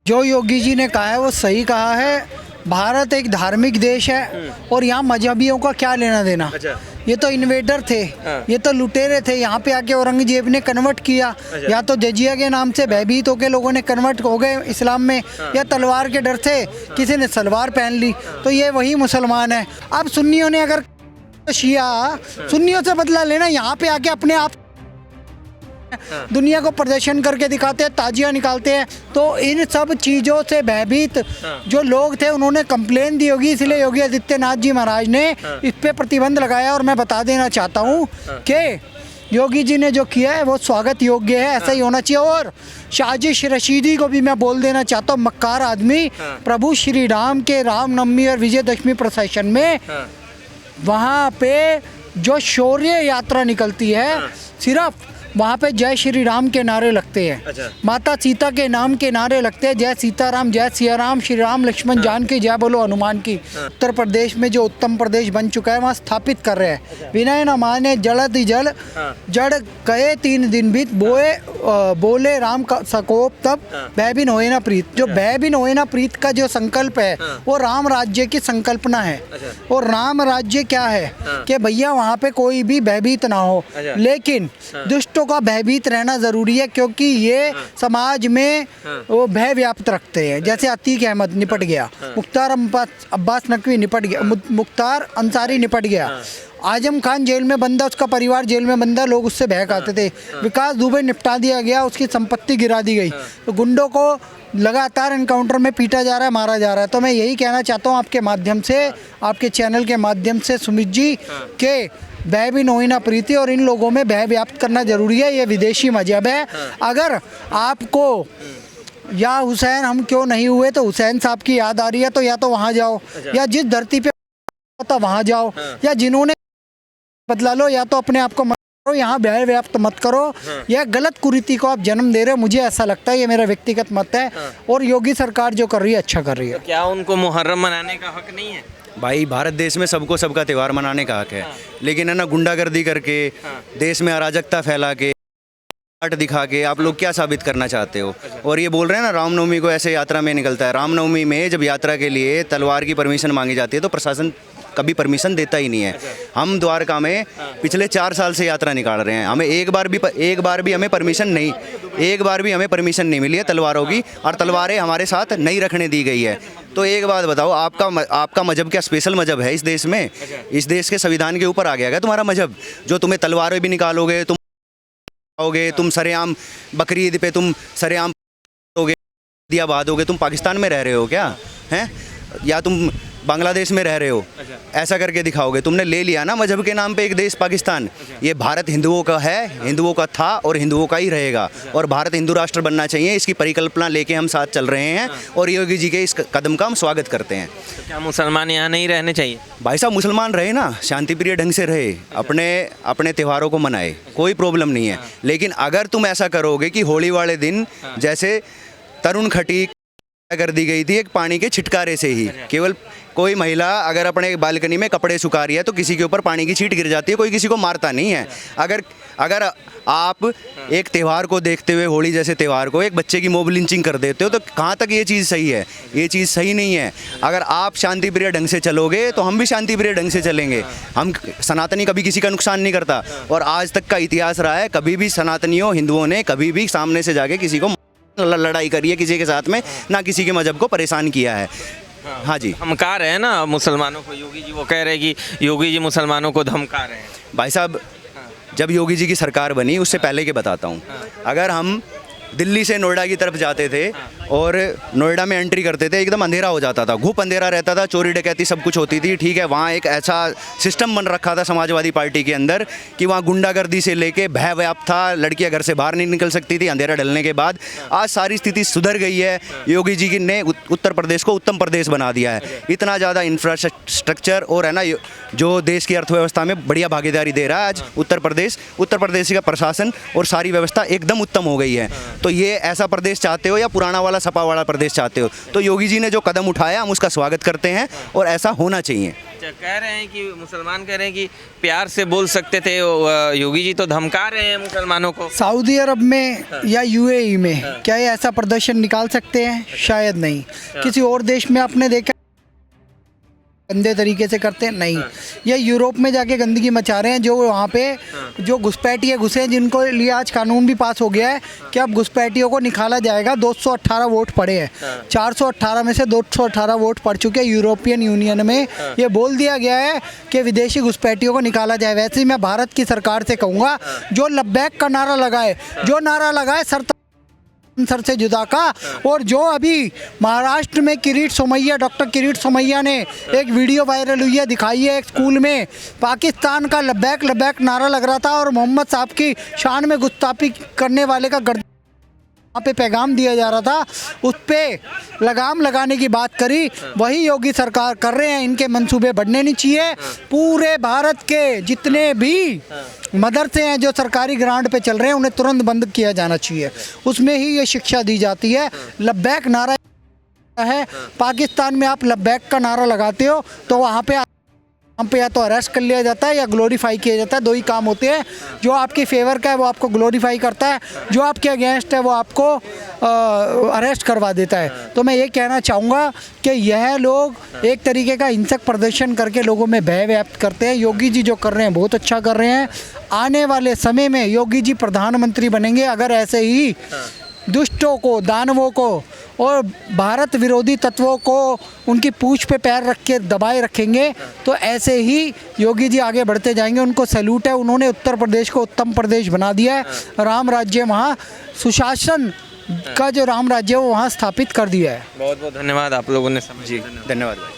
जो योगी जी ने कहा है वो सही कहा है। भारत एक धार्मिक देश है और यहाँ मजहबियों का क्या लेना देना। ये तो इन्वेडर थे, ये तो लुटेरे थे। यहाँ पे आके औरंगजेब ने कन्वर्ट किया, या तो जजिया के नाम से भयभीत होकर लोगों ने कन्वर्ट हो गए इस्लाम में, या तलवार के डर से किसी ने सलवार पहन ली, तो ये वही मुसलमान है। अब सुन्नियों ने अगर शिया सुन्नियों से बदला लेना, यहाँ पे आके अपने आप दुनिया को प्रदर्शन करके दिखाते हैं, ताजिया निकालते हैं। तो इन सब चीज़ों से भयभीत जो लोग थे उन्होंने कंप्लेन दी होगी, इसलिए योगी आदित्यनाथ जी महाराज ने इस पे प्रतिबंध लगाया। और मैं बता देना चाहता हूँ कि योगी जी ने जो किया है वो स्वागत योग्य है, ऐसा ही होना चाहिए। और साजिश रशीदी को भी मैं बोल देना चाहता हूँ, मक्कार आदमी प्रभु श्री राम के रामनवमी और विजयदशमी प्रोसेशन में वहाँ पे जो शौर्य यात्रा निकलती है, सिर्फ वहाँ पे जय श्री राम के नारे लगते हैं। माता सीता के नाम के नारे लगते हैं, जय सीताराम, जय सिया राम, श्री राम लक्ष्मण जानकी, जय बोलो हनुमान की। उत्तर प्रदेश में जो उत्तम प्रदेश बन चुका है वहाँ स्थापित कर रहे हैं। विनय न माने जलति जल, जड़ गए 3 दिन बीत, बोले राम का सकोप तब, भय बिन होए न प्रीत। जो भय बिन होए न प्रीत का जो संकल्प है वो राम राज्य की संकल्पना है। और राम राज्य क्या है कि भैया वहाँ पे कोई भी भयभीत ना हो, लेकिन दुष्टों का भयभीत रहना जरूरी है, क्योंकि ये समाज में वो भय व्याप्त रखते हैं। जैसे अतीक अहमद निपट गया, मुख्तार अब्बास नकवी निपट गया, मुख्तार अंसारी निपट गया, आजम खान जेल में बंदा, उसका परिवार जेल में बंदा, लोग उससे भय खाते थे। विकास दुबे निपटा दिया गया, उसकी संपत्ति गिरा दी गई। तो गुंडों को लगातार एनकाउंटर में पीटा जा रहा है, मारा जा रहा है। तो मैं यही कहना चाहता हूँ आपके माध्यम से, आपके चैनल के माध्यम से सुमित जी, के भय भी नोई ना प्रीति, और इन लोगों में भय व्याप्त करना जरूरी है। ये विदेशी मजहब है। अगर आपको या हुसैन हम क्यों नहीं हुए तो हुसैन साहब की याद आ रही है, तो या तो वहाँ जाओ, या जिस धरती पे तो वहाँ जाओ, या जिन्होंने बदला लो, या तो अपने आप को मत करो, यहाँ भय व्याप्त मत करो। यह गलत कुरीति को आप जन्म दे रहे हो, मुझे ऐसा लगता है। ये मेरा व्यक्तिगत मत है। और योगी सरकार जो कर रही है अच्छा कर रही है। क्या उनको मुहर्रम मनाने का हक नहीं है? भाई भारत देश में सबको सबका त्यौहार मनाने का हक है, लेकिन है ना गुंडागर्दी करके, देश में अराजकता फैला के, आर्ट दिखा के आप लोग क्या साबित करना चाहते हो? और ये बोल रहे हैं ना रामनवमी को ऐसे यात्रा में निकलता है। रामनवमी में जब यात्रा के लिए तलवार की परमिशन मांगी जाती है तो प्रशासन कभी परमिशन देता ही नहीं है। हम द्वारका में पिछले 4 साल से यात्रा निकाल रहे हैं, हमें एक बार भी हमें परमिशन नहीं मिली है तलवारों की, और तलवारें हमारे साथ नहीं रखने दी गई है। तो एक बात बताओ, आपका मजहब क्या स्पेशल मजहब है इस देश में? इस देश के संविधान के ऊपर आ गया क्या तुम्हारा मजहब? जो तुम्हें तलवारें भी निकालोगे, तुम सरेआम बकरीद पे तुम सरेआम दिया बादोगे, तुम पाकिस्तान में रह रहे हो क्या हैं, या तुम बांग्लादेश में रह रहे हो? ऐसा करके दिखाओगे। तुमने ले लिया ना मजहब के नाम पे एक देश पाकिस्तान। ये भारत हिंदुओं का है, हिंदुओं का था और हिंदुओं का ही रहेगा, और भारत हिंदू राष्ट्र बनना चाहिए, इसकी परिकल्पना लेके हम साथ चल रहे हैं। और योगी जी के इस कदम का हम स्वागत करते हैं। तो क्या मुसलमान यहाँ नहीं रहने चाहिए? भाई साहब मुसलमान रहे ना, शांतिप्रिय ढंग से रहे, अपने त्योहारों को मनाए, कोई प्रॉब्लम नहीं है। लेकिन अगर तुम ऐसा करोगे कि होली वाले दिन जैसे तरुण खटी कर दी गई थी एक पानी के छिटकारे से ही, केवल कोई महिला अगर अपने बालकनी में कपड़े सुखा रही है तो किसी के ऊपर पानी की छींट गिर जाती है, कोई किसी को मारता नहीं है। अगर आप एक त्यौहार को देखते हुए, होली जैसे त्यौहार को, एक बच्चे की मॉब लिंचिंग कर देते हो, तो कहाँ तक ये चीज़ सही है? ये चीज़ सही नहीं है। अगर आप शांतिप्रिय ढंग से चलोगे तो हम भी शांतिप्रिय ढंग से चलेंगे। हम सनातनी कभी किसी का नुकसान नहीं करता, और आज तक का इतिहास रहा है, कभी भी सनातनियों हिंदुओं ने कभी भी सामने से जाके किसी को लड़ाई करी है किसी के साथ में, ना किसी के मजहब को परेशान किया है। हाँ जी, धमका रहे हैं ना मुसलमानों को योगी जी, वो कह रहे हैं कि योगी जी मुसलमानों को धमका रहे हैं। भाई साहब जब योगी जी की सरकार बनी उससे पहले के बताता हूँ। अगर हम दिल्ली से नोएडा की तरफ जाते थे और नोएडा में एंट्री करते थे, एकदम अंधेरा हो जाता था, घुप अंधेरा रहता था, चोरी डकैती सब कुछ होती थी, ठीक है। वहाँ एक ऐसा सिस्टम बन रखा था समाजवादी पार्टी के अंदर कि वहाँ गुंडागर्दी से लेके भय व्याप्त था, लड़कियाँ घर से बाहर नहीं निकल सकती थी अंधेरा ढलने के बाद। आज सारी स्थिति सुधर गई है। योगी जी ने उत्तर प्रदेश को उत्तम प्रदेश बना दिया है। इतना ज़्यादा इंफ्रास्ट्रक्चर और है ना जो देश की अर्थव्यवस्था में बढ़िया भागीदारी दे रहा है आज उत्तर प्रदेश का प्रशासन और सारी व्यवस्था एकदम उत्तम हो गई है। तो ये ऐसा प्रदेश चाहते हो या पुराना वाला वाला सपा वाला प्रदेश चाहते हो, तो योगी जी ने जो कदम उठाया हम उसका स्वागत करते हैं और ऐसा होना चाहिए। अच्छा, कह रहे हैं कि मुसलमान कह रहे हैं कि प्यार से बोल सकते थे, योगी जी तो धमका रहे हैं मुसलमानों को। सऊदी अरब में या यूएई में क्या ये ऐसा प्रदर्शन निकाल सकते हैं? शायद नहीं। किसी और देश में आपने देखा गंदे तरीके से करते हैं? नहीं। ये यूरोप में जाके गंदगी मचा रहे हैं, जो वहाँ पे जो घुसपैठिए घुसे हैं, जिनको लिए आज कानून भी पास हो गया है कि अब घुसपैठियों को निकाला जाएगा। 218 वोट पड़े हैं, 418 में से 218 वोट पड़ चुके हैं। यूरोपियन यूनियन में ये बोल दिया गया है कि विदेशी घुसपैठियों को निकाला जाए। वैसे ही मैं भारत की सरकार से कहूँगा, जो लब्बैक का नारा लगाए, जो नारा लगाए सर से जुदा का, और जो अभी महाराष्ट्र में डॉक्टर किरीट सोमैया ने एक वीडियो वायरल हुई है, दिखाई है, एक स्कूल में पाकिस्तान का लब्बैक नारा लग रहा था और मोहम्मद साहब की शान में गुस्ताखी करने वाले का वहाँ पे पैगाम दिया जा रहा था, उस पे लगाम लगाने की बात करी। वही योगी सरकार कर रहे हैं। इनके मंसूबे बढ़ने नहीं चाहिए। पूरे भारत के जितने भी मदरसे हैं जो सरकारी ग्रांट पे चल रहे हैं, उन्हें तुरंत बंद किया जाना चाहिए। उसमें ही ये शिक्षा दी जाती है। लब्बैक नारा है, पाकिस्तान में आप लब्बैक का नारा लगाते हो तो वहाँ पे या तो अरेस्ट कर लिया जाता है या ग्लोरीफाई किया जाता है। दो ही काम होते हैं। जो आपके फेवर का है वो आपको ग्लोरीफाई करता है, जो आपके अगेंस्ट है वो आपको अरेस्ट करवा देता है। तो मैं ये कहना चाहूँगा कि यह लोग एक तरीके का हिंसक प्रदर्शन करके लोगों में भय व्याप्त करते हैं। योगी जी जो कर रहे हैं बहुत अच्छा कर रहे हैं। आने वाले समय में योगी जी प्रधानमंत्री बनेंगे अगर ऐसे ही दुष्टों को, दानवों को और भारत विरोधी तत्वों को उनकी पूंछ पे पैर रख के दबाए रखेंगे तो ऐसे ही योगी जी आगे बढ़ते जाएंगे। उनको सैल्यूट है। उन्होंने उत्तर प्रदेश को उत्तम प्रदेश बना दिया है। राम राज्य वहाँ सुशासन का जो राम राज्य है वो वहाँ स्थापित कर दिया है। बहुत बहुत धन्यवाद आप लोगों ने समझी। धन्यवाद भाई।